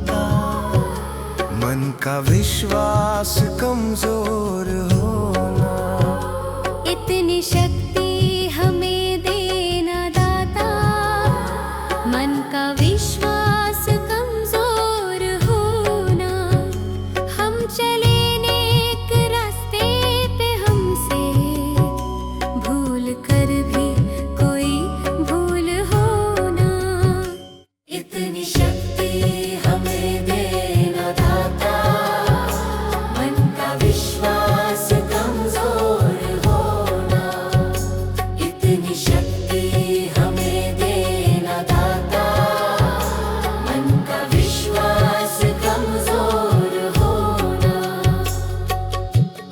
दाता। मन का विश्वास कमजोर होना, इतनी शक्ति हमें देना दाता। मन का विश्वास कमजोर होना, हम चले नेक रास्ते पे, हमसे भूल कर भी कोई भूल होना। इतनी शक्ति हमें देना दाता। मन का विश्वास कमजोर होना, इतनी शक्ति हमें देना दाता। मन का विश्वास कमजोर होना।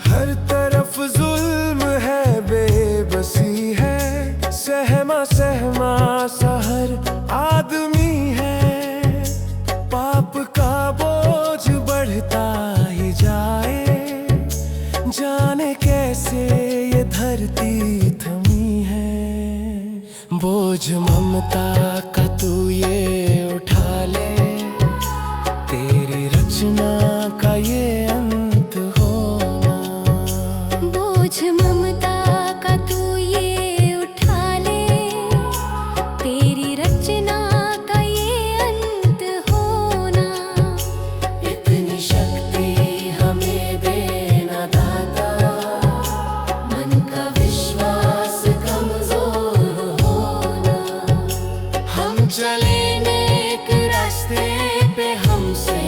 हर तरफ जुल्म है, बेबसी है, सहमा सहमा सा हर आदमी है। पाप का बोझ बढ़ता ही जाए, जाने कैसे ये धरती थमी है। बोझ ममता का तू ये उठा ले, तेरी रचना का ये अंत होना। बोझ ममता का तू ये उठा ले, तेरी रचना का ये अंत होना। इतनी शक्ति हमें देना दाता। मन का विश्वास कमजोर होना, हम चले नेक रास्ते पे, हमसे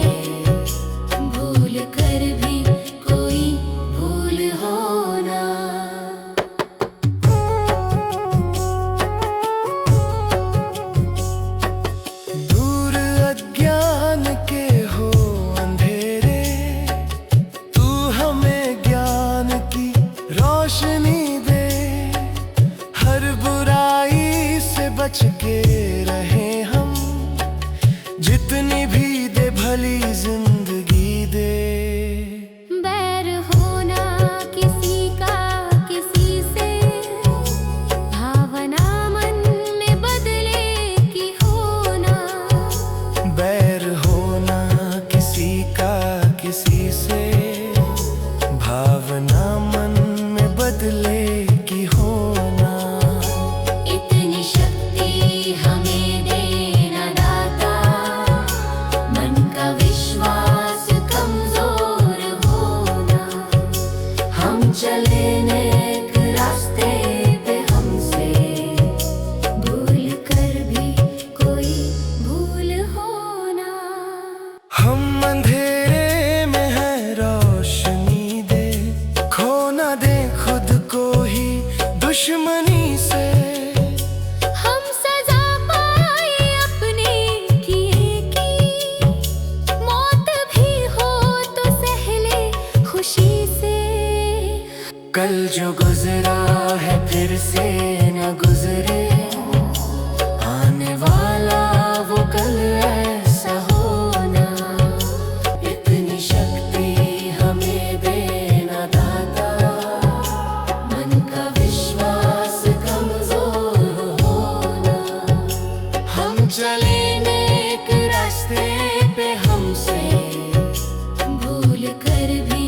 भूल कर भी कोई भूल होना। दूर अज्ञान के हो अंधेरे, तू हमें ज्ञान की रोशनी दे। हर बुराई से बच के रहे हम, जितनी भी दे भली जिंदगी दे। बैर होना किसी का किसी से, भावना मन में बदले की होना। बैर होना किसी का किसी से, भावना मन में बदले की होना। इतनी शक्ति हमें देना दाता। मन का विश्वास कमजोर होना, हम चले नेक रास्ते पे, हमसे भूल कर भी कोई भूल होना। हम अंधेरे में है, रोशनी दे। खो ना दे खुद को ही दुश्मनी से। हम सजा पाए अपने किए की, मौत भी हो तो सह ले खुशी से। कल जो गुजरा है फिर से न गुजरे, आने वाला वो कल ऐसा होना। इतनी शक्ति हमें देना दाता। मन का विश्वास कमजोर होना, हम चले नेक रास्ते पे, हमसे भूल कर भी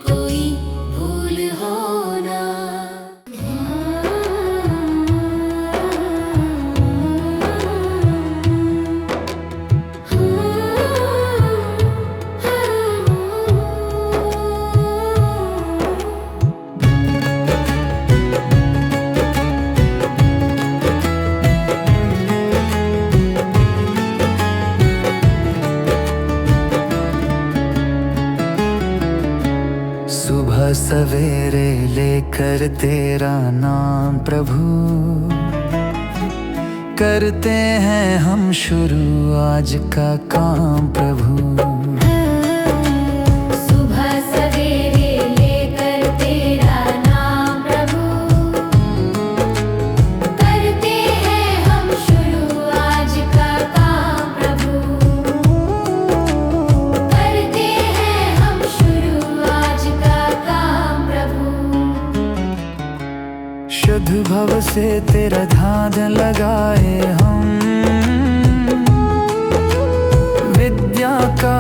कोई भूल होना। सुबह सवेरे लेकर तेरा नाम प्रभु, करते हैं हम शुरू आज का काम प्रभु। सुबह सवेरे लेकर तेरा नाम प्रभु, करते हैं हम शुरू आज का काम प्रभु। करते हैं हम शुरू आज का काम प्रभु। शुद्ध भव से तेरा ध्यान लगाए हम, विद्या का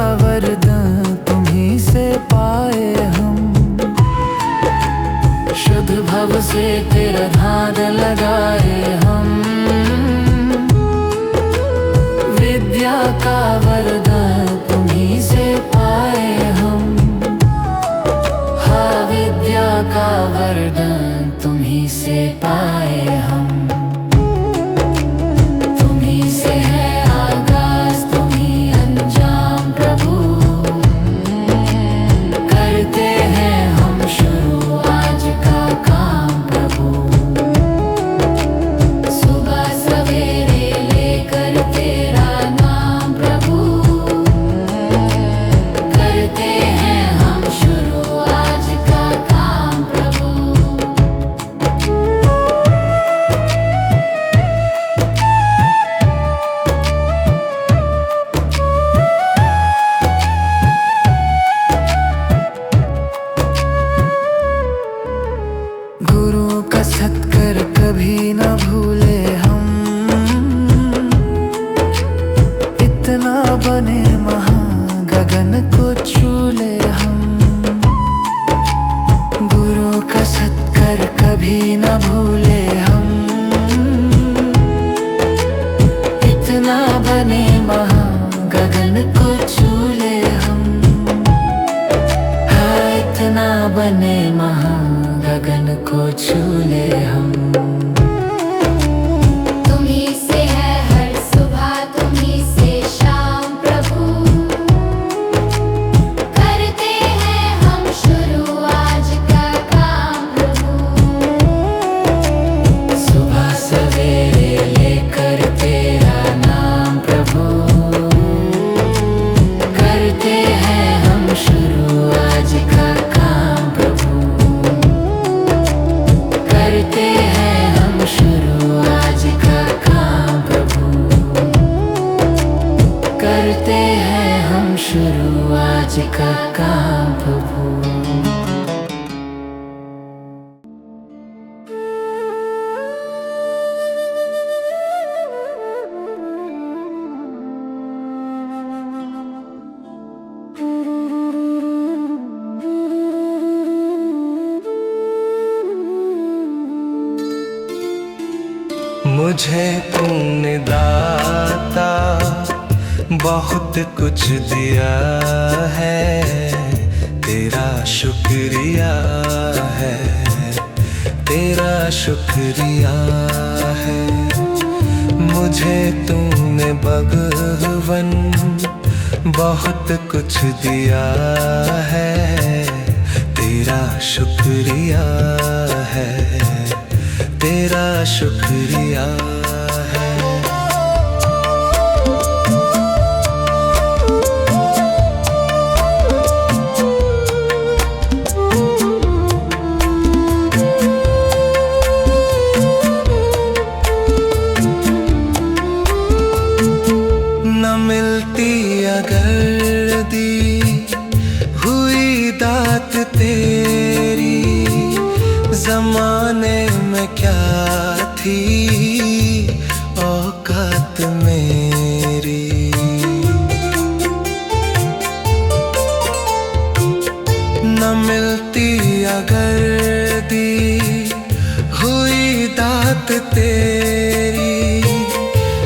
बने महा गगन को छू ले हम। तुम्ही से है हर सुबह, तुम्ही से शाम प्रभु। करते हैं हम शुरू आज का काम प्रभु। सुबह सवेरे लेकर तेरा नाम प्रभु, करते हैं हम शुरू आज का काम प्रभु। करते हैं हम शुरू आज का काम प्रभु। करते हैं हम शुरू आज का काम प्रभु। मुझे तूने दाता बहुत कुछ दिया है, तेरा शुक्रिया है, तेरा शुक्रिया है। मुझे तूने भगवन बहुत कुछ दिया है, तेरा शुक्रिया है, तेरा शुक्रिया है। न मिलती अगर दी हुई दात तेरी, जमाने में क्या थी औकात मेरी। न मिलती अगर दी हुई दात तेरी,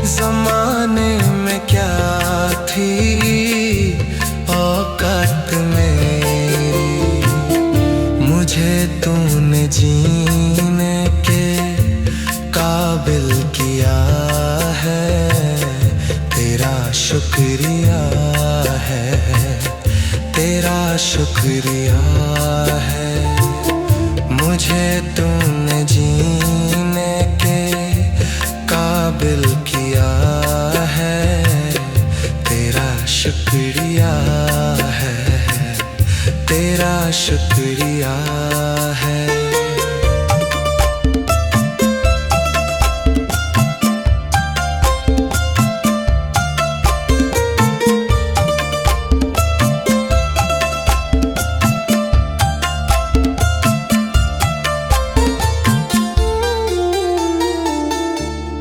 जमाने में क्या थी औकात मेरी। मुझे तूने जीने के काबिल किया है, तेरा शुक्रिया है, तेरा शुक्रिया है। मुझे तूने जीने के काबिल किया है, तेरा शुक्रिया है, तेरा शुक्रिया है।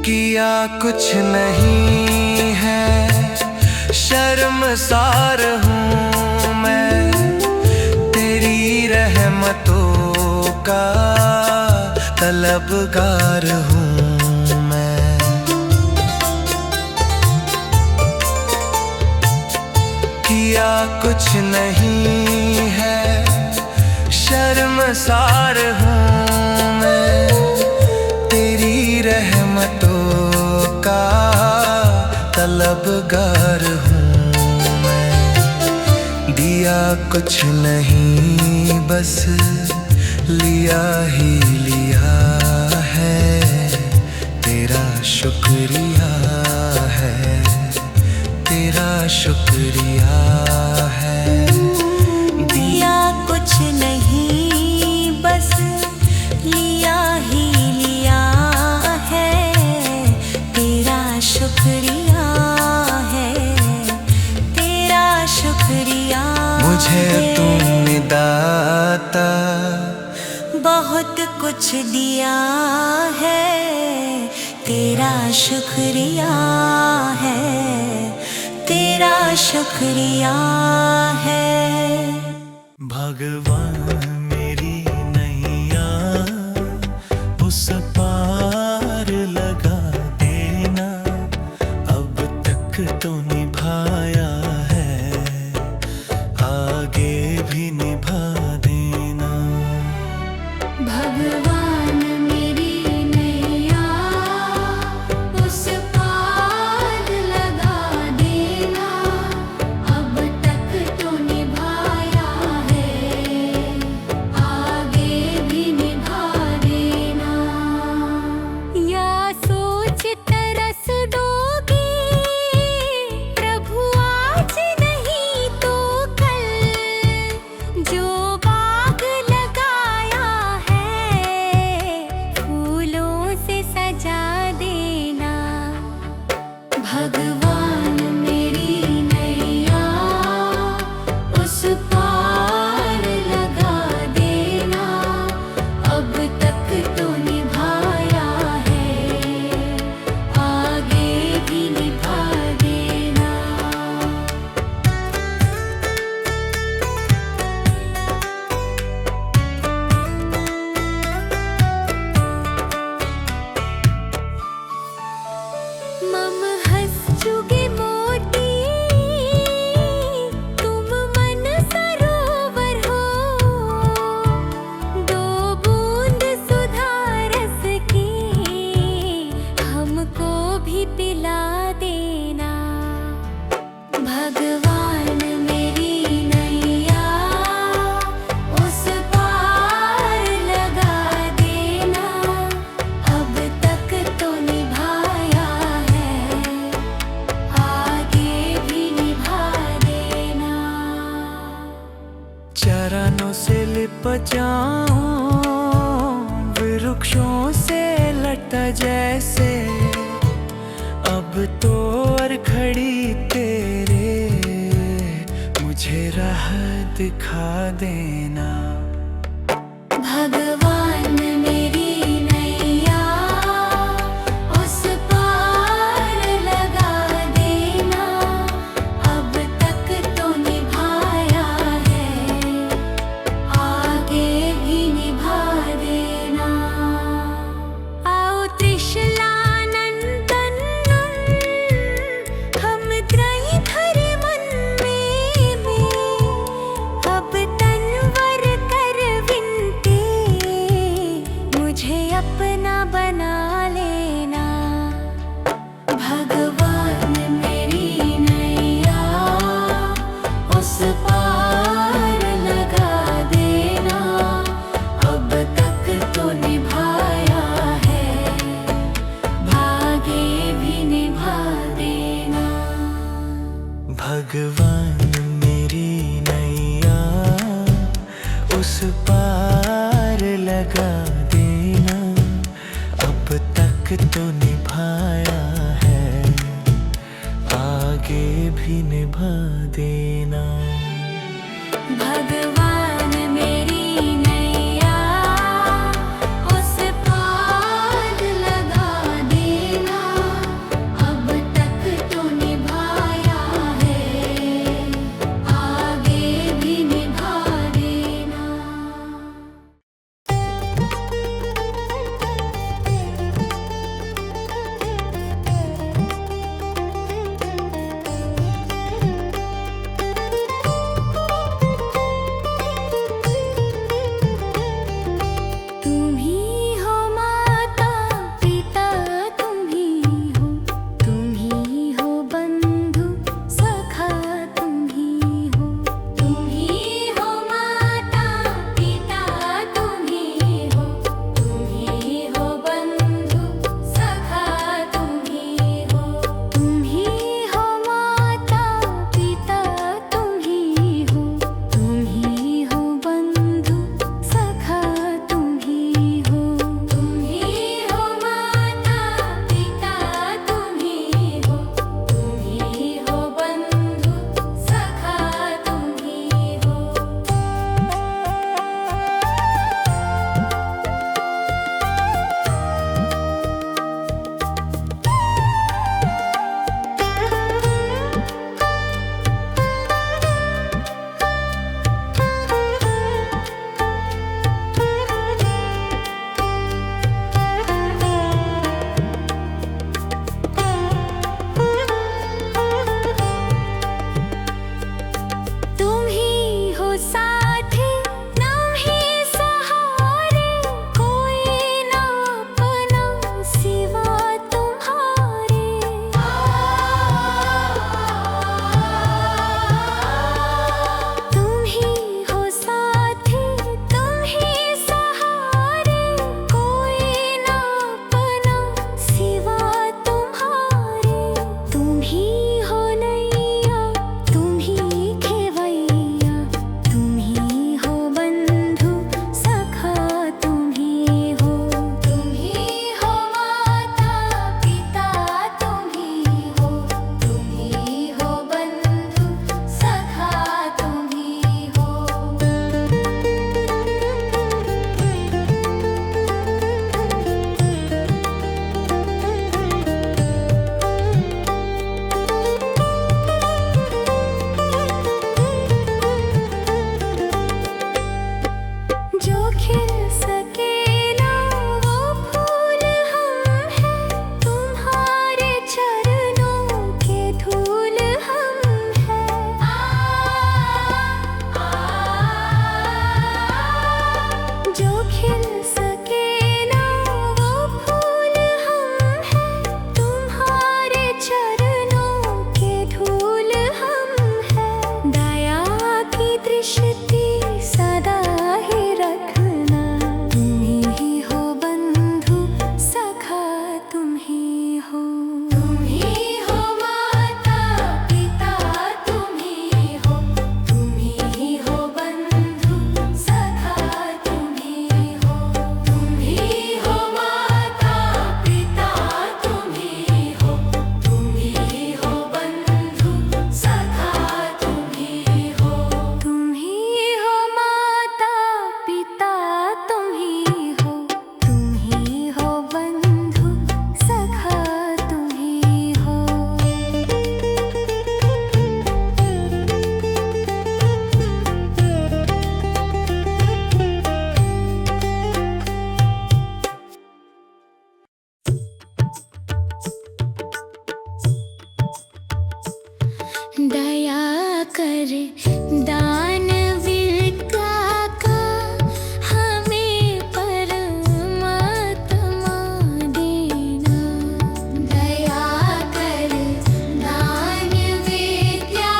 किया कुछ नहीं है, शर्मसार हूँ मैं, तेरी रहमतों का तलबगार हूँ मैं। किया कुछ नहीं है, शर्मसार हूँ मैं, तेरी रहमतों का तलबगार हूँ मैं। दिया कुछ नहीं बस लिया ही लिया है, तेरा शुक्रिया है, तेरा शुक्रिया है। दिया कुछ नहीं बस लिया ही लिया है, तेरा शुक्रिया है, तेरा शुक्रिया। मुझे तूने दाता बहुत कुछ दिया है, तेरा शुक्रिया है, तेरा शुक्रिया है। भगवान मेरी नैया उस पार लगा देना, अब तक तो निभाया है, आगे भी निभा देना। चरणों से लिपट जाऊं, वृक्षों से लटा जैसे। अब तो और खड़ी तेरे, मुझे राह दिखा देना। भगवान मेरी नैया उस पार लगा देना। अब तक तो निभाया है, आगे भी निभा देना। आओ त्रिशलानंदन हम त्रयी धर्मन में अब तनवर कर विनते, मुझे अपना बना लेना। भगवान मेरी नैया उस पार लगा देना। अब तक तो निभाया है, आगे भी निभा देना। भगवान मेरी नैया उस पार लगा देना। अब तक तो निभाया है, आगे भी निभा देना। भगवान मेरी नैया उस पार लगा देना। अब तक तो निभाया है, आगे भी निभा देना। दान विद्या का हमें परमात्मा देना। दया कर दान विद्या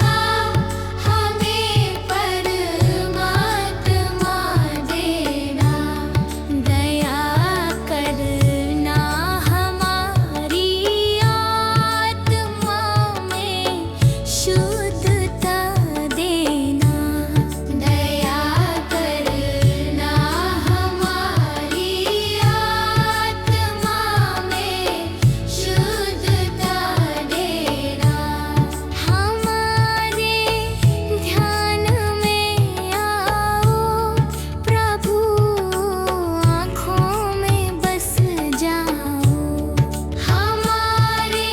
का हमें परमात्मा देना। दया करना हमारी आत्मा में शुद्धता देना। दया करना हमारी आत्मा में शुद्धता देना। हमारे ध्यान में आओ प्रभु, आँखों में बस जाओ। हमारे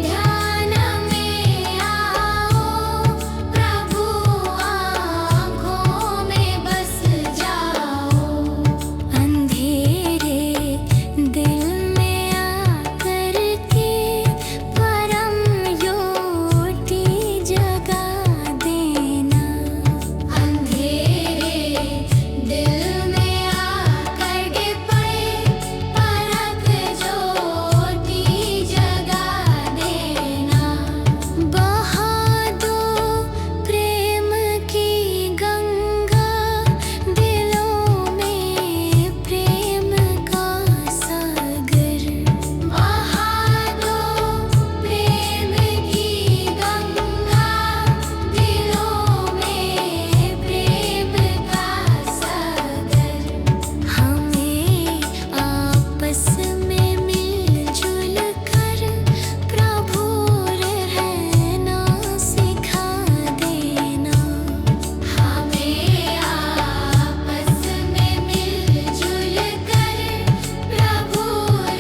ध्यान में आओ प्रभु, आँखों में बस जाओ। अंधेरे दिल में आकर के परम ज्योति जगा देना। अंधेरे दिल में आकर के परम ज्योति जगा देना। बहा दो प्रेम की गंगा दिलों में, प्रेम का सागर। बहा दो प्रेम की गंगा दिलों में, प्रेम का सागर। हमें आपस में मिलजुल कर प्रभु रहना सिखा देना। हमें आपस में मिलजुल कर प्रभु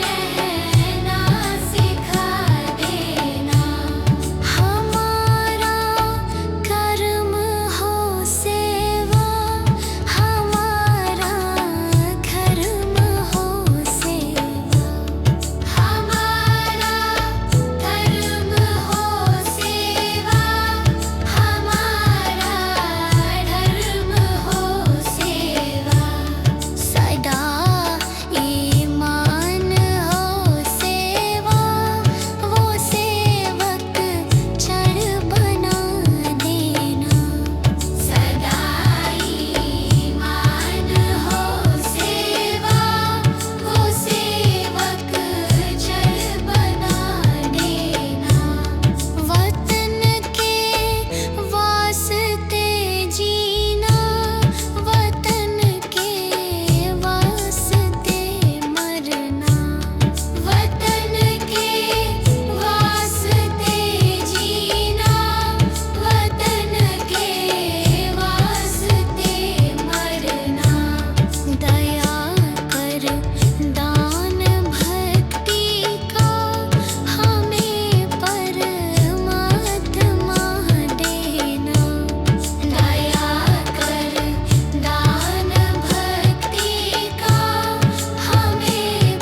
रहना सिखा देना। हमारा कर्म हो सेवा, हमारा धर्म हो सेवा। हमारा धर्म हो सेवा, हमारा धर्म हो सेवा। सदा ईमान हो सेवा, वो सेवक चढ़ बना देना। सदा ईमान हो सेवा, वो सेवक चढ़ बना देना। वतन के वास्ते जीना, वतन के वास्ते मरना। वतन के वास्ते जीना, वतन के वास्ते मरना। दया कर दान भक्ति का हमें परमात्मा देना। दया कर दान भक्ति का हमें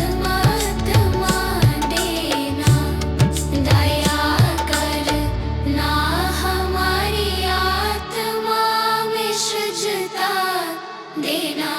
परमात्मा देना। दया करना हमारी आत्मा में शुद्धता देना।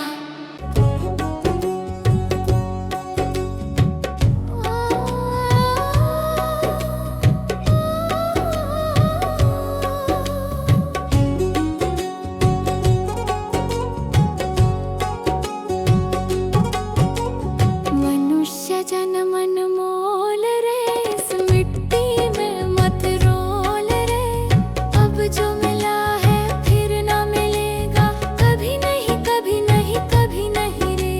मनुष्य जन्म अनमोल रे, इस मिट्टी में मत रोल रे। अब जो मिला है फिर ना मिलेगा, कभी नहीं कभी नहीं कभी नहीं रे।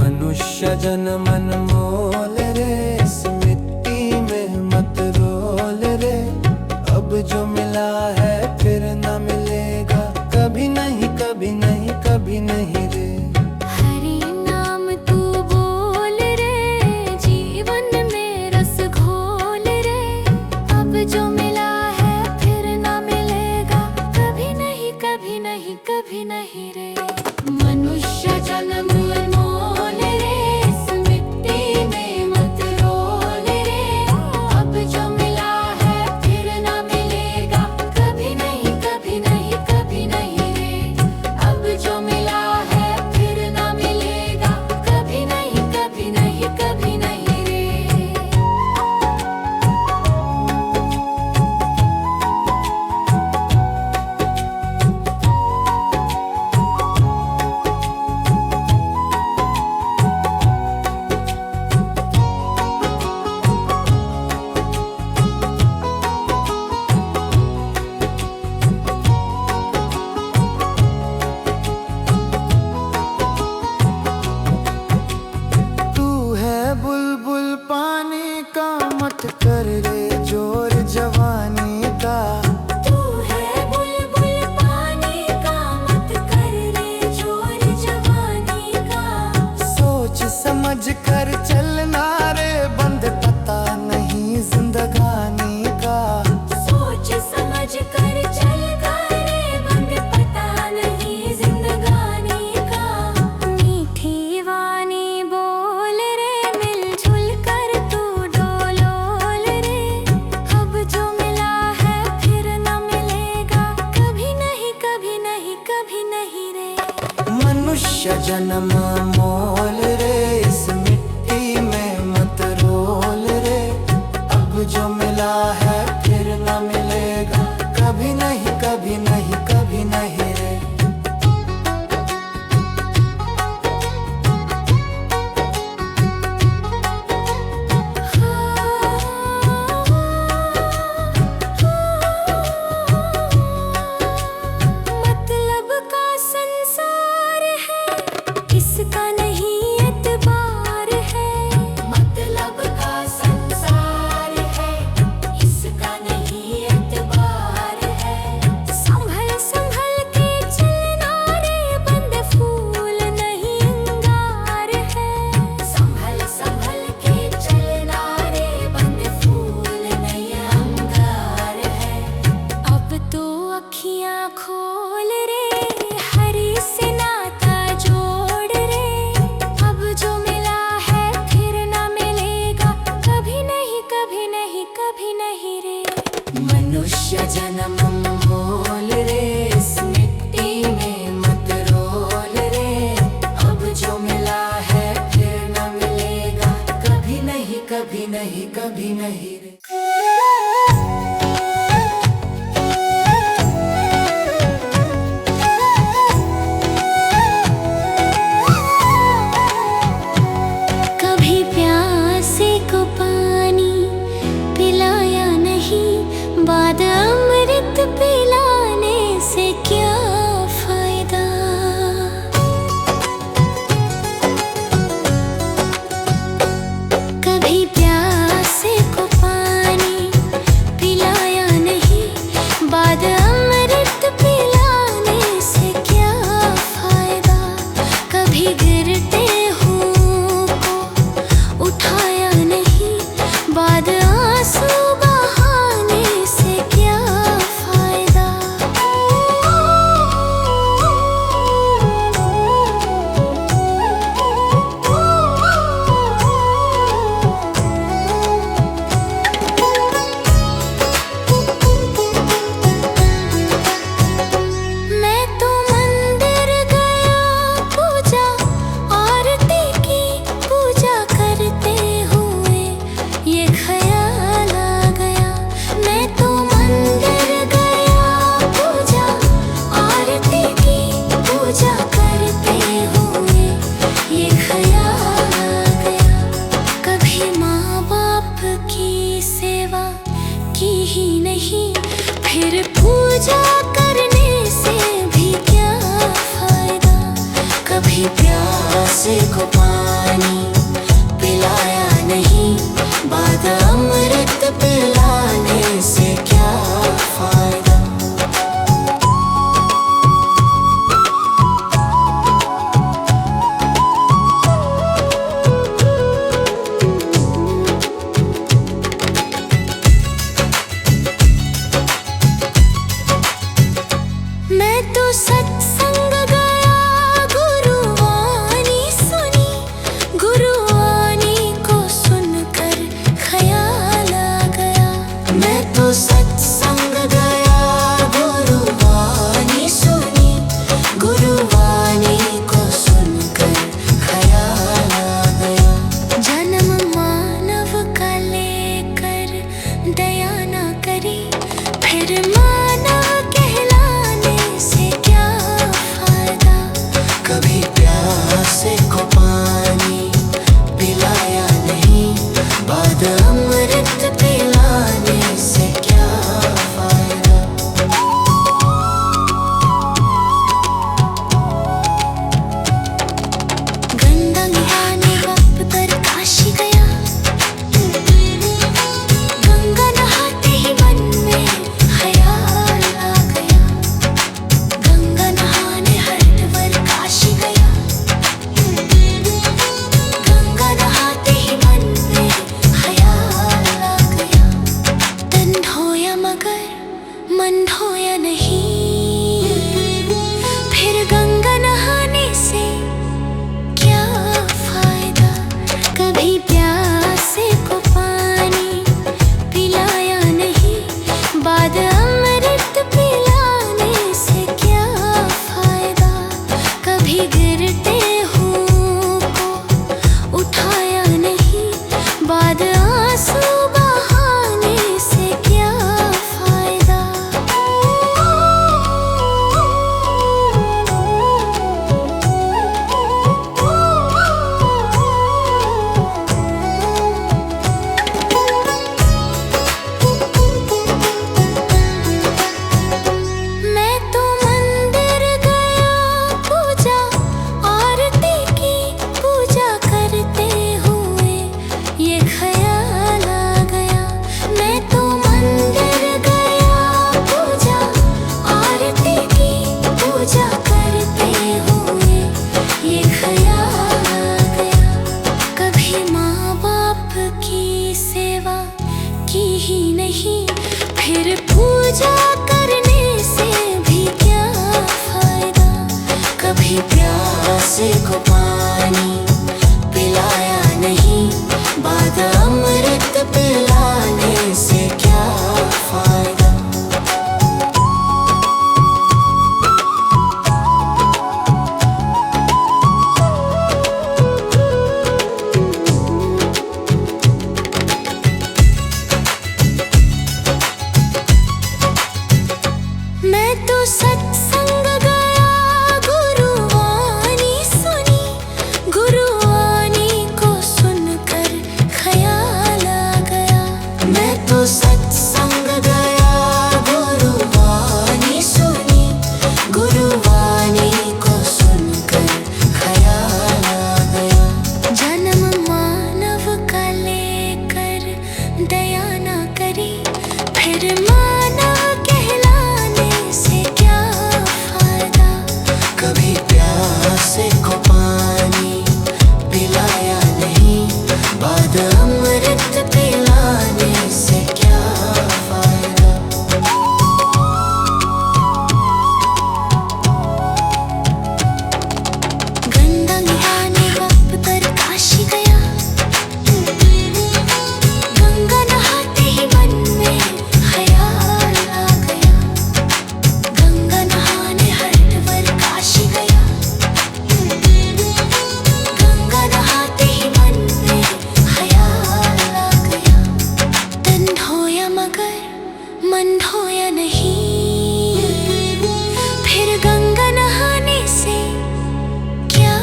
मनुष्य जन्म अनमोल रे, इस मिट्टी में मत रोल रे। अब जो मिला है फिर न मिलेगा, कभी नहीं कभी नहीं कभी नहीं रे। हरि नाम तू बोल रे, जीवन में रस घोल रे। अब जो मिला है फिर ना मिलेगा, कभी नहीं कभी नहीं कभी नहीं रे। मनुष्य जन्म अनमोल रे, इस मिट्टी जन्म मोल रे, इस मिट्टी में मत रोल रे। अब जो मिला है फिर न मिलेगा, कभी नहीं कभी नहीं कभी नहीं रे। मतलब का संसार है, इसका नहीं एतबार है। मतलब का संसार है, इसका नहीं एतबार है। संभल संभल के चलना रे, बंद फूल नहीं अंगार है। संभल संभल के चलना रे, बंद फूल नहीं अंगार है। अब तो अखियां खोल रे, हरी से नाता जोड़ रे। अब जो मिला है फिर ना मिलेगा, कभी नहीं कभी नहीं कभी नहीं रे। मनुष्य जन्म मोल रे, इस मिट्टी में मत रोल रे। अब जो मिला है फिर ना मिलेगा, कभी नहीं कभी नहीं कभी नहीं रे। कभी प्यासे को पानी पिलाया नहीं, बाद अमृत पिलाने से क्या फायदा। कभी प्यासे को पानी पिलाया नहीं, बाद अमृत पिलाने से क्या फायदा। कभी गिरते उठाया नहीं, बाद आंसू बहाने से क्या फायदा। मैं तो मंदिर गया, पूजा आरती की, पूजा करते हुए ये ख्याल आ गया। मैं तो मंदिर गया, पूजा आरती की, पूजा करते हुए ये ख्याल आ गया। कभी माँ बाप की सेवा की ही नहीं, फिर पूजा करने से भी क्या फायदा। कभी प्यासे को पानी पिलाया नहीं, बाद अमृत पिलाने से क्या फायदा। मैं तो सत्संग गया, गुरुवाणी सुनी, गुरुवाणी को सुनकर ख्याल आ गया। मैं तो सत्संग गया, गुरुवाणी सुनी, गुरुवाणी को सुनकर ख्याल आ गया। जन्म मानव का लेकर दया ना करी, फिर मानव कहलाने से क्या मैं तो सत्संग गया, गुरुवाणी सुनी, गुरुवाणी को सुनकर ख्याल आ गया। मैं तो सत्संग गया, गुरुवाणी सुनी, गुरुवाणी को सुनकर ख्याल आ गया। जन्म मानव का लेकर दया न करी, फिर मानव कहलाने से क्या फायदा। कभी प्यासे को पानी पिलाया नहीं, बाद अमृत पिलाने से क्या फायदा। गंगा नहाने वक्त पर काशी गया, गंगा नहाते ही मन में ख्याल आ गया। गंगा नहाने हरिद्वार काशी गया, गंगा नहाते ही मन में ख्याल आ गया। तन धोया मगर मन धोया नहीं, फिर गंगा नहाने से क्या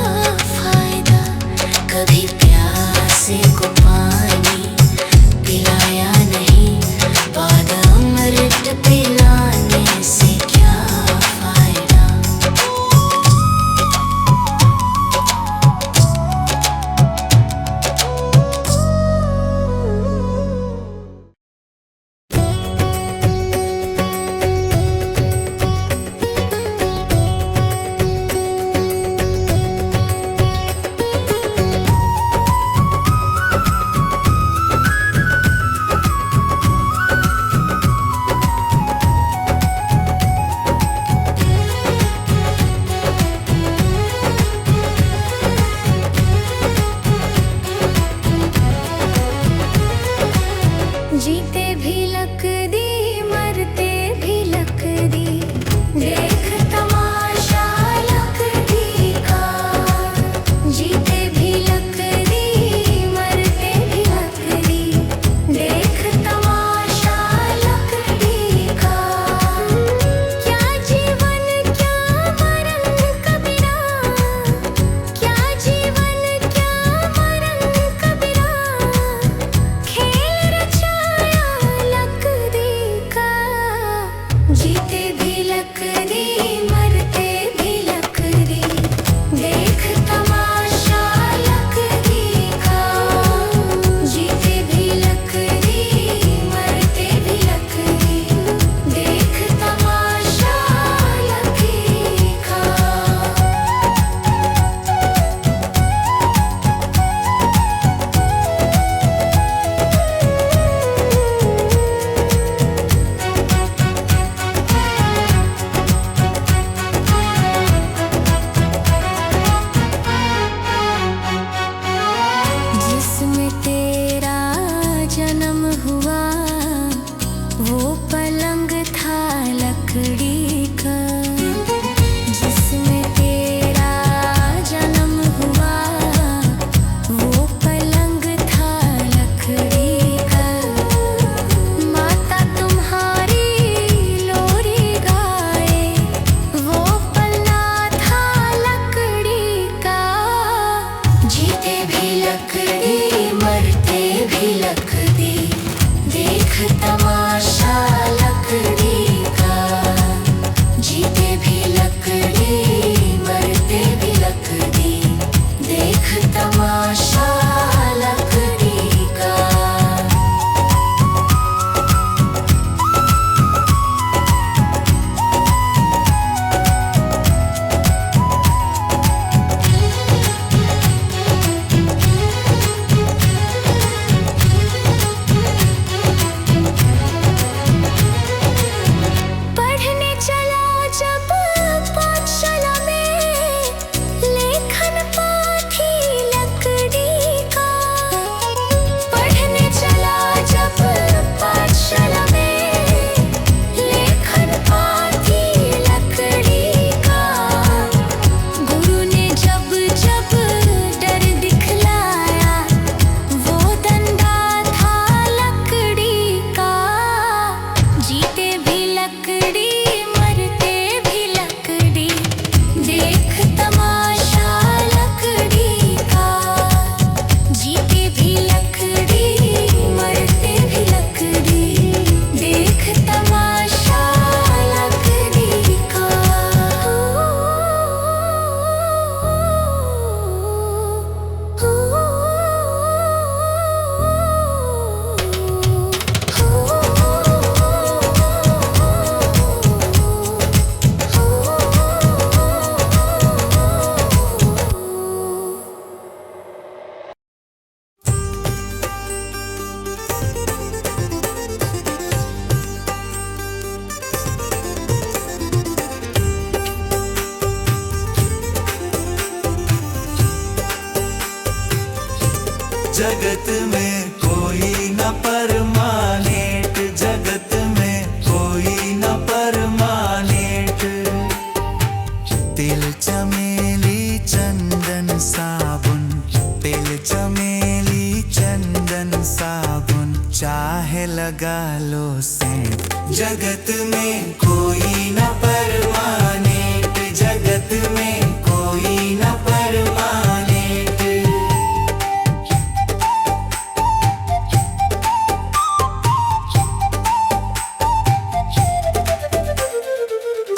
फायदा। कभी प्यासे को पानी पिलाया नहीं, बाद अमृत पिलाने से क्या फायदा। जीते भी लक दी, मरते भी लक दी, देख तमाशा लक दी का। जीते भी लक दी, मरते भी लक दी, देख तमाशा लक दी का। क्या जीवन क्या मरण कबीरा, क्या जीवन क्या मरण कबीरा। खेल रचाया लक दी का। जीते भी लक दी, मरते भी लक दी, देख तमाशा लक दी का। जीते भी लक दी, मरते भी लक दी, देख तमाशा लक दी का। जिसमें तेरा जन्म हुआ, वो पलंग था लकड़ी का। जिसमें तेरा जन्म हुआ, वो पलंग था लकड़ी का। माता तुम्हारी लोरी गाए, वो पलना था लकड़ी का। जीते भी लकड़ी, मरते भी लकड़ी, देख तमाशा लकड़ी का। जगत में कोई न परमानेंट, जगत में कोई न परमानेंट। तिल चमेली चंदन साबुन, तिल चमेली चंदन साबुन, चाहे लगा लो सेंट। जगत में कोई न परमानेंट, जगत में कोई न परमानेंट।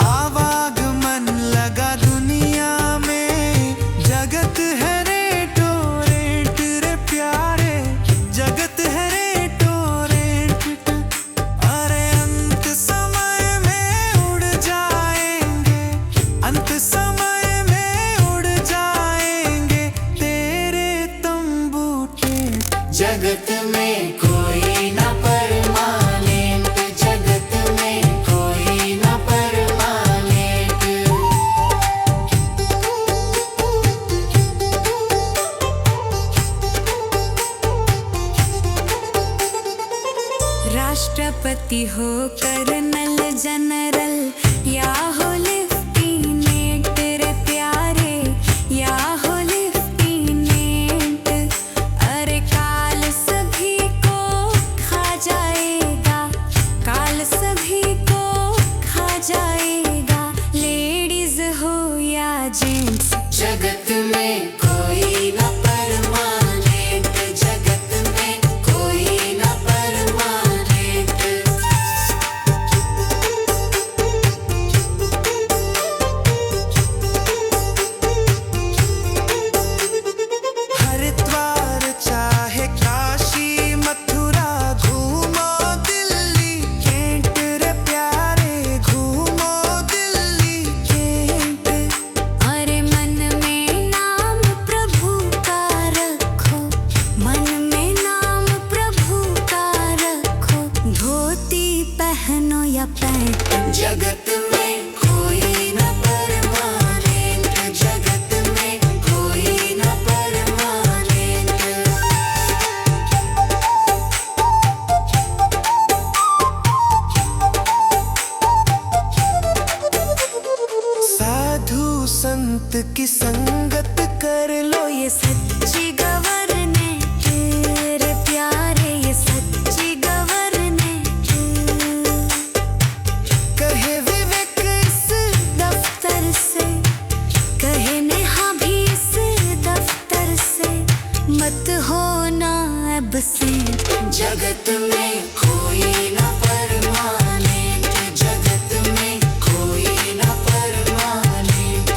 आवागमन लगा दुनिया में, जगत है रेटो रेट रे प्यारे, जगत है रेटो रेट। अरे अंत समय में उड़ जाएंगे, अंत समय में उड़ जाएंगे तेरे तंबू टेंट। जगत में कोई न परमानेंट, जगत में कोई न परमानेंट। राष्ट्रपति हो कर्नल जनरल या हो लेफ्टिनेंट रे प्यारे, या हो लेफ्टिनेंट। अरे काल सभी को खा जाएगा, काल सभी को खा जाएगा, लेडीज हो या जेंट्स। जगत में कोई न परमानेंट, जगत में कोई न परमानेंट। हरिद्वार चाहे काशी मथुरा, घूमो दिल्ली कैंट रे प्यारे, घूमो दिल्ली कैंट। अरे मन में नाम प्रभु का रखो, मन में नाम प्रभु का रखो, धोती पहनो या पैंट। जगत में कोई न परमानेंट, जगत में कोई न परमानेंट। साधु संत की संगत कर लो, ये सच्ची गवर्नेंट रे प्यारे, ये सच्ची गवर्नेंट। कहे विवेक इस दफ्तर से, कहे नेहा भी इस दफ्तर से, मत होना एब्सेंट। जगत में कोई न परमानेंट, जगत में कोई न परमानेंट।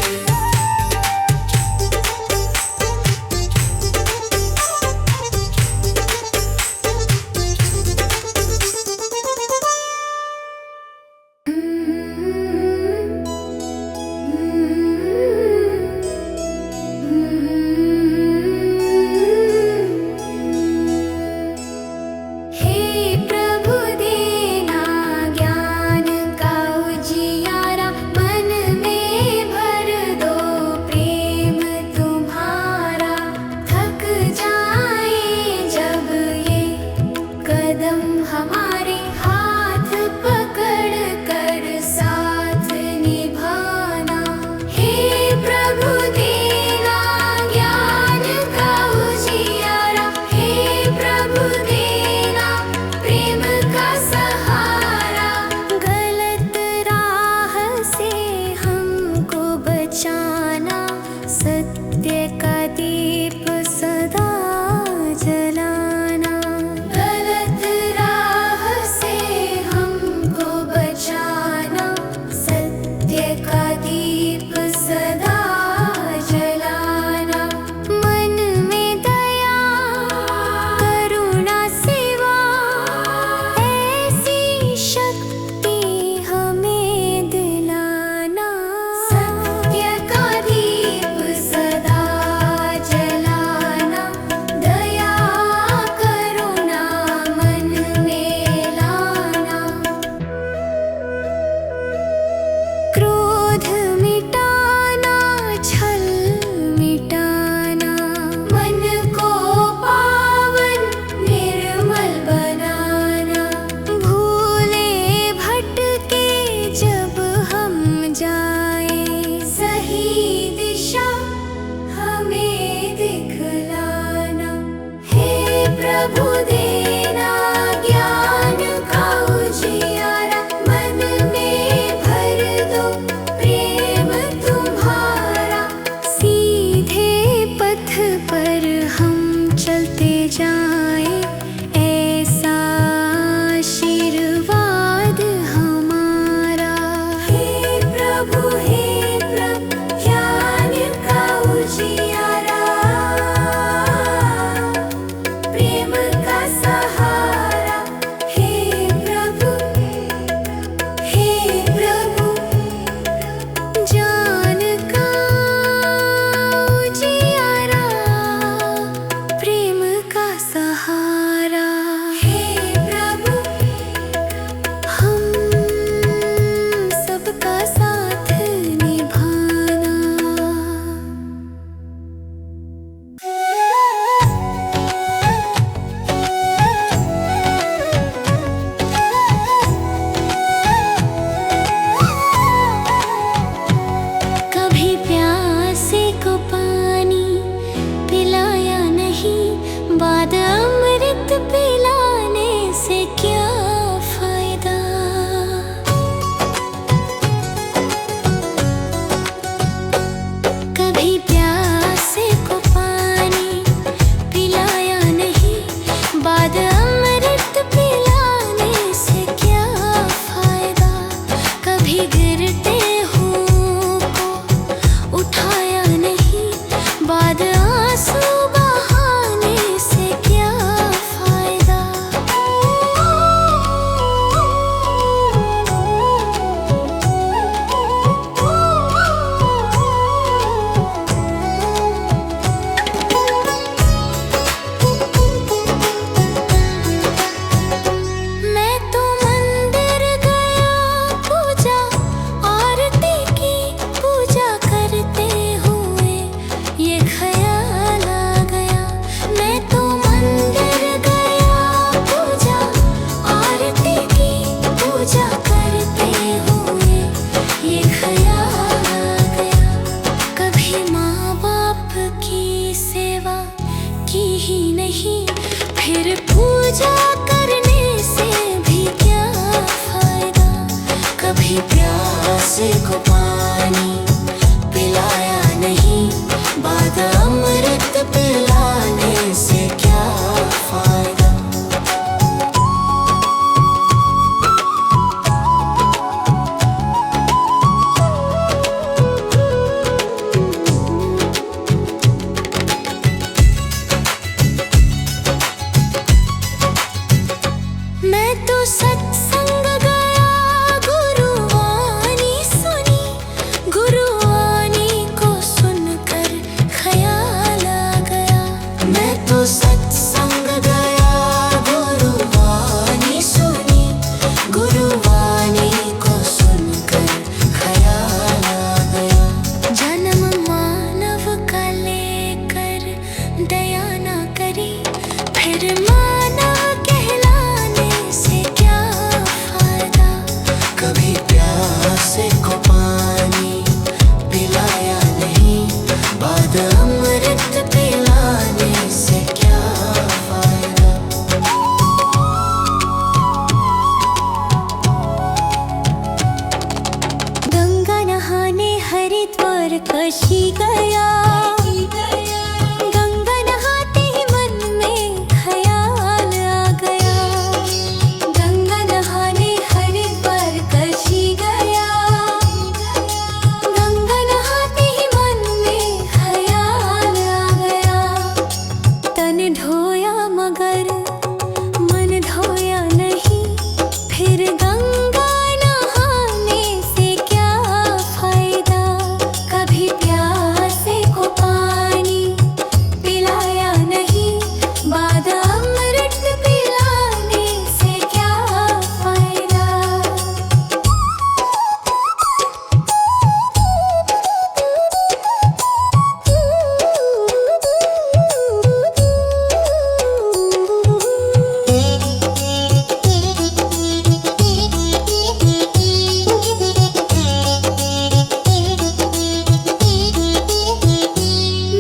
को पानी पिलाया नहीं, बाद अमृत पिलाने से क्या फायदा। मैं तो सत्संग गया, गुरुवाणी सुनी, गुरुवाणी को सुनकर ख्याल आ गया। मैं तो सत्संग गया, गुरुवाणी सुनी, गुरुवाणी को सुनकर ख्याल आ गया। जन्म मानव का लेकर दया न करी, फिर मानव कहलाने से क्या फायदा। कभी प्यासे को पानी पिलाया नहीं, बाद अमृत पिलाने से क्या फायदा। गंगा नहाने हरिद्वार काशी गया, गंगा नहाते ही मन में ख्याल आ गया। गंगा नहाने हरिद्वार काशी गया, गंगा नहाते ही मन में ख्याल आ गया। तन धोया मगर मन धोया नहीं, फिर गंगा नहाने से क्या फायदा। कभी प्यासे को पानी पिलाया नहीं, बाद अमृत पिलाने से क्या फायदा।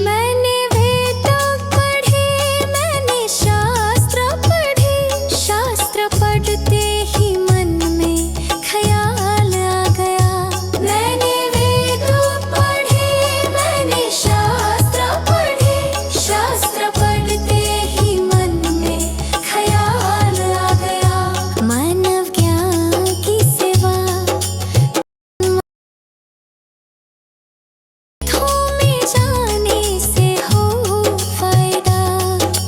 मैंने वेद पढ़े, मैंने शास्त्र पढ़े, शास्त्र पढ़ते ही मन में ख्याल आ गया। मैंने वेद पढ़े, मैंने शास्त्र पढ़े, शास्त्र पढ़ते ही मन में ख्याल आ गया। मानव ज्ञान की सेवा में जाने से हो फायदा।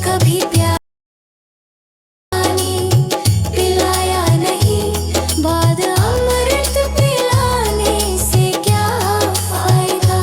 कभी पानी पिलाया नहीं, बाद अमृत पिलाने से क्या फायदा।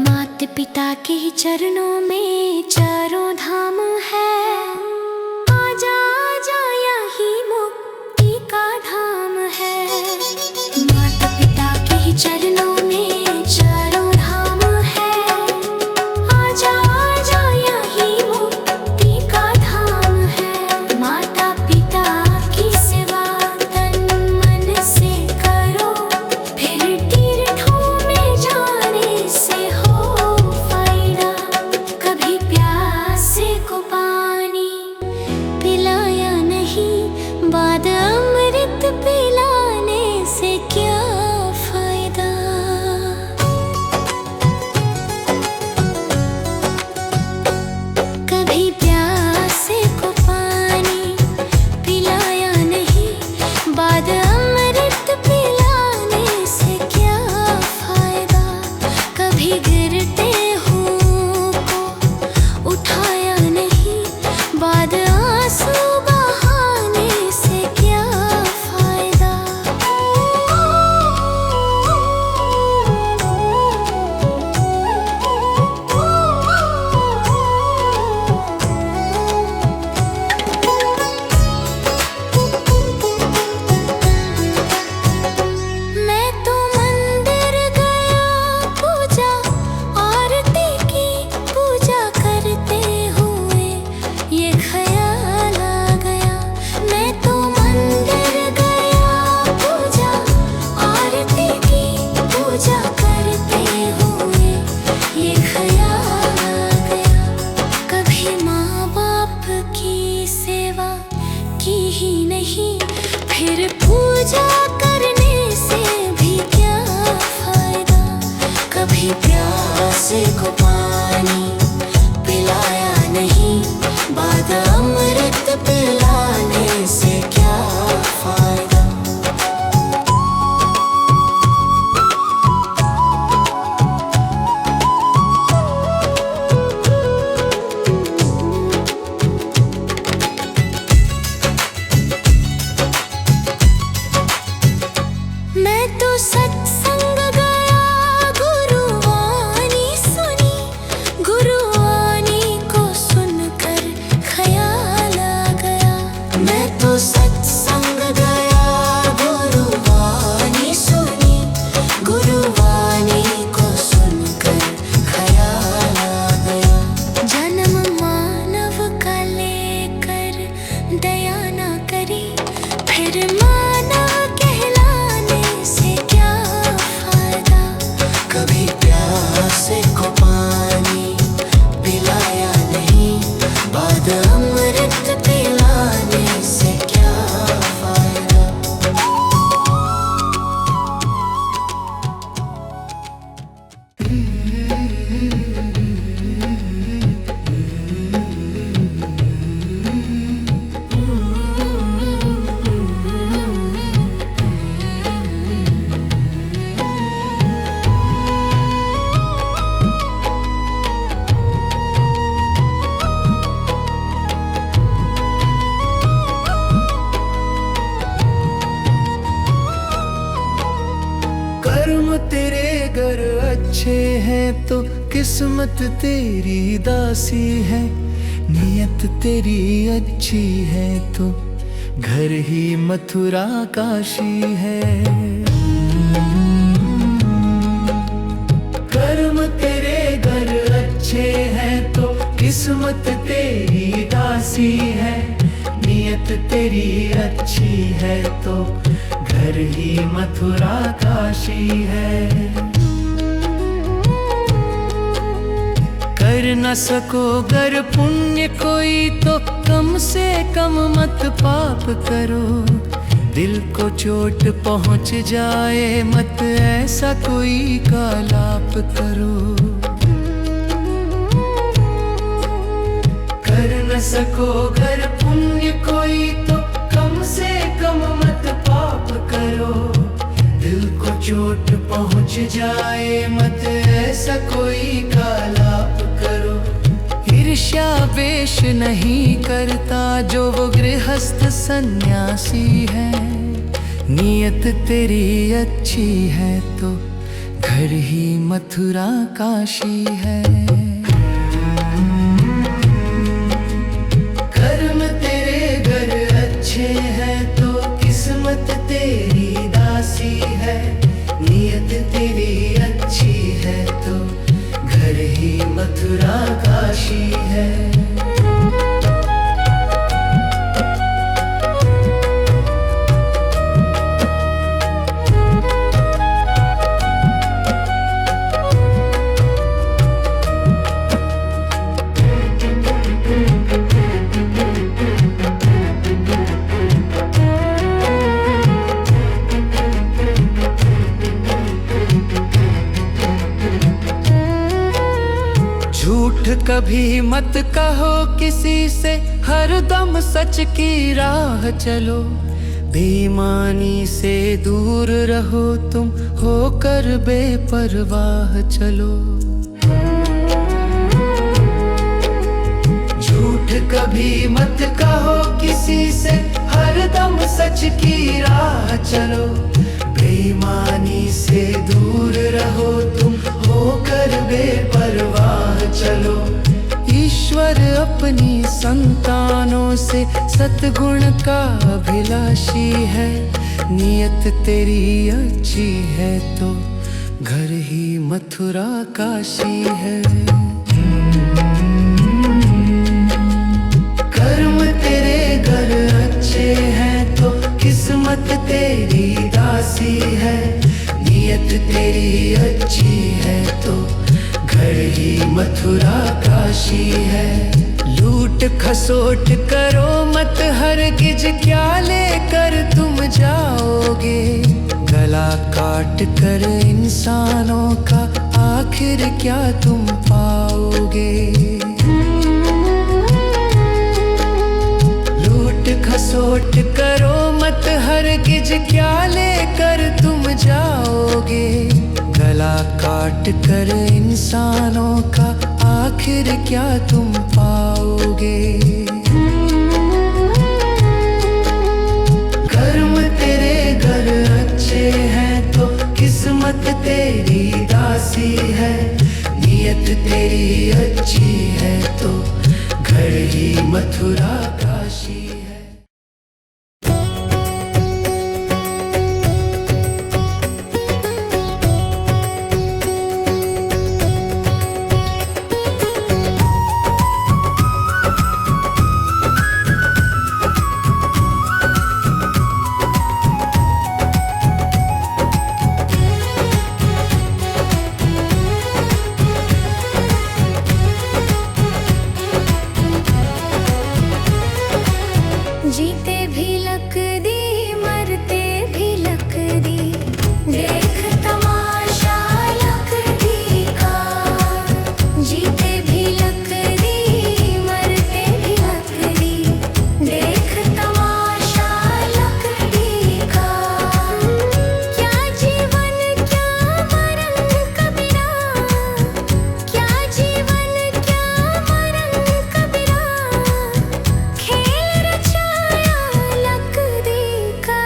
मात पिता के ही चरणों में चारों धाम है। आजा आजा यही मुक्ति का धाम है। माता पिता के ही चरणों में चारों धाम है। आजा आजा यही मुक्ति का धाम है। माता पिता की सेवा तन मन से करो, फिर तीर्थों में जाने से हो फायदा। कभी प्यासे को पानी पिलाया नहीं, बाद अमृत पिलाने से क्या फायदा। कभी प्यासे को पानी पिलाया नहीं, बाद अमृत पिलाने से क्या फायदा। कभी गिरते हूँ को उठाया नहीं, बाद आंसू बहाने से क्या सेवा की ही नहीं, फिर पूजा करने से भी क्या फायदा। कभी प्यासे को पानी पिलाया नहीं, बाद अमृत पिलाने से क्या फायदा। मैं तो सत्संग गया, गुरुवाणी सुनी, गुरुवाणी को सुनकर ख्याल आ गया। मैं तो सत्संग गया, गुरुवाणी सुनी, गुरुवाणी को सुनकर ख्याल आ गया। जन्म मानव का लेकर दया ना करी, फिर मानव कहलाने से क्या फायदा। कभी प्यासे को पानी पिलाया नहीं, बाद अमृत पिलाने से क्या फायदा। कर्म तेरे घर अच्छे हैं तो किस्मत तेरी दासी है, नियत तेरी अच्छी है तो घर ही मथुरा काशी है। कर्म तेरे घर अच्छे हैं तो किस्मत तेरी दासी है, नियत तेरी अच्छी है तो घर ही मथुरा काशी है। कर न सको गर पुण्य कोई तो कम से कम मत पाप करो, दिल को चोट पहुंच जाए मत ऐसा कोई कालाप करो। कर न सको गर पुण्य कोई तो कम से कम मत पाप करो, दिल को चोट पहुंच जाए मत ऐसा कोई कालाप करो। ईर्ष्या वेश नहीं करता जो वो गृहस्थ सन्यासी है, नियत तेरी अच्छी है तो घर ही मथुरा काशी है। कर्म तेरे घर अच्छे हैं तो किस्मत तेरी दासी है, नियत तेरी अच्छी है तो घर ही मथुरा काशी है। झूठ कभी मत कहो किसी से, हरदम सच की राह चलो। बेईमानी से दूर रहो तुम, होकर बेपरवाह चलो। झूठ कभी मत कहो किसी से, हरदम सच की राह चलो। बेईमानी से दूर रहो तुम, होकर बेपरवाह चलो। ईश्वर अपनी संतानों से सतगुण का अभिलाषी है, नियत तेरी अच्छी है तो घर ही मथुरा काशी है। कर्म तेरे घर अच्छे हैं तो किस्मत तेरी दासी है, नियत तेरी अच्छी है तो घर ही मथुरा काशी है। लूट लूट खसोट करो मत हरगिज, क्या लेकर तुम जाओगे। गला काट कर इंसानों का आखिर क्या तुम पाओगे। लूट खसोट करो मत हरगिज, क्या लेकर तुम जाओगे। गला काट कर इंसानों का आखिर क्या तुम पाओगे। कर्म तेरे घर अच्छे हैं तो किस्मत तेरी दासी है। नियत तेरी अच्छी है तो घर ही मथुरा काशी है। जीते भी लकदी मरते भी लकदी, देख तमाशा लकदी का। जीते भी लकदी मरते भी लकदी, देख तमाशा लकदी का। क्या जीवन क्या मरण कबीरा, क्या जीवन क्या मरण कबीरा। खेल रचाया लकदी का।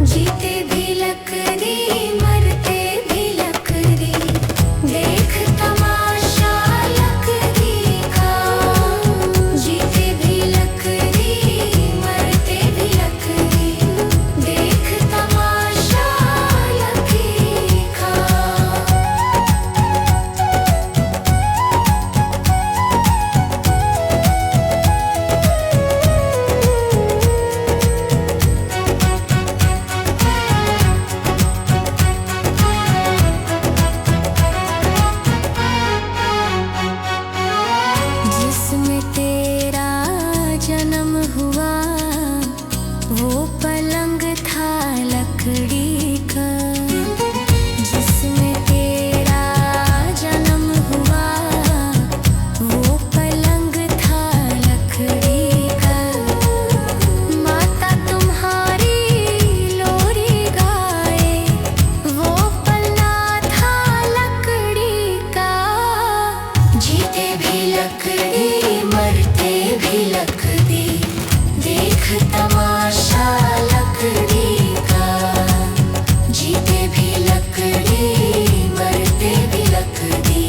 जीते भी लकदी मरते भी लकदी, देख तमाशा लकदी का। जीते भी लकदी मरते भी लकदी, देख तमाशा लकदी का। जिसमें तेरा जन्म हुआ वो पलंग था लकड़ी का। जिसमें तेरा जन्म हुआ वो पलंग था लकड़ी का। माता तुम्हारी लोरी गाए वो पलना था लकड़ी का। जीते भी लकड़ी मरते भी लकड़ी, देख तमाशा लकड़ी का। जीते भी लकड़ी मरते भी लकड़ी,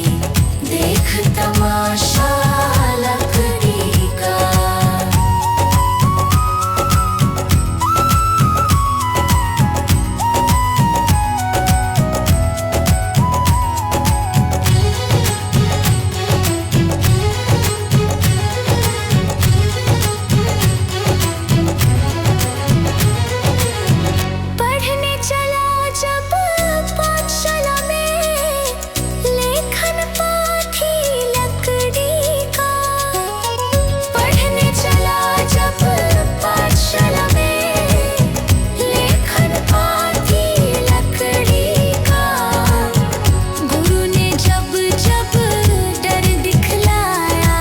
देख तमाशा लकड़ी का। पढ़ने चला जब पाठशाला में, लेखन पाथी लकड़ी का। पढ़ने चला जब पाठशाला में, लेखन पाथी लकड़ी का। गुरु ने जब जब डर दिखलाया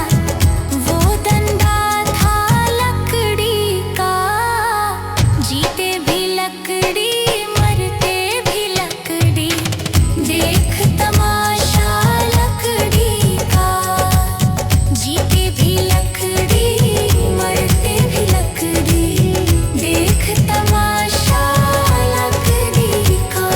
वो डंडा था लकड़ी का। जीते भी लकड़ी मरते भी लकड़ी, देख तमाशा लकड़ी का। जीते भी लकड़ी मरते भी लकड़ी, देख तमाशा लकड़ी का।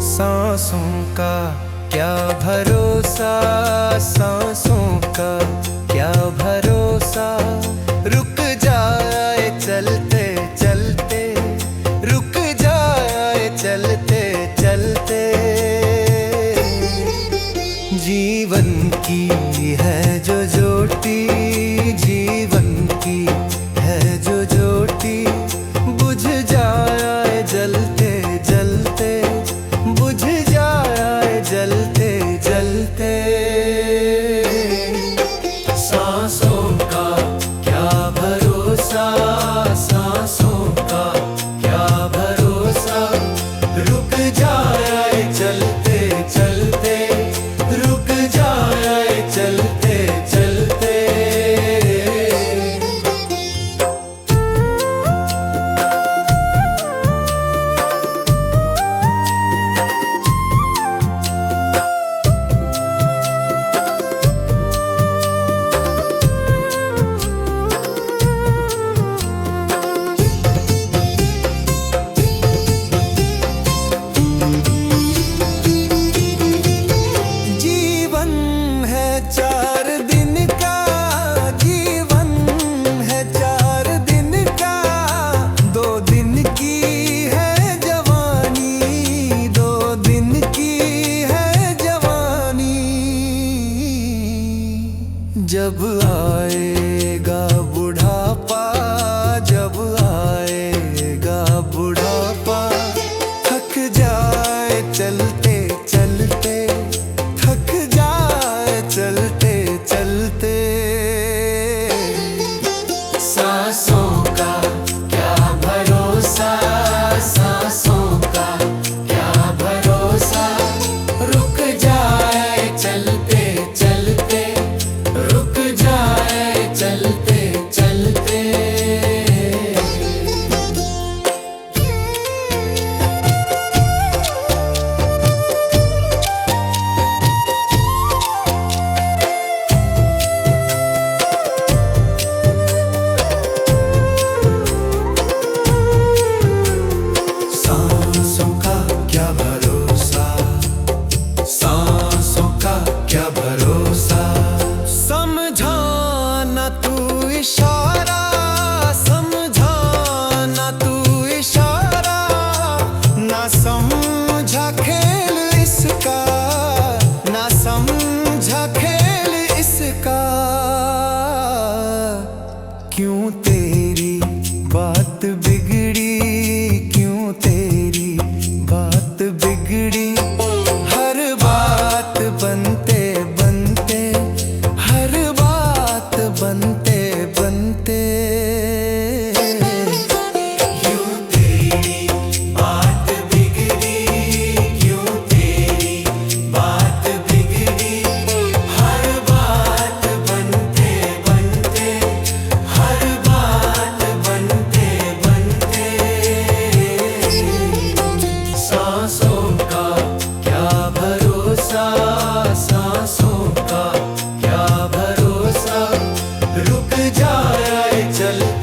सांसों का क्या भरोसा, सांसों का क्या भरोसा। रुक जाए चल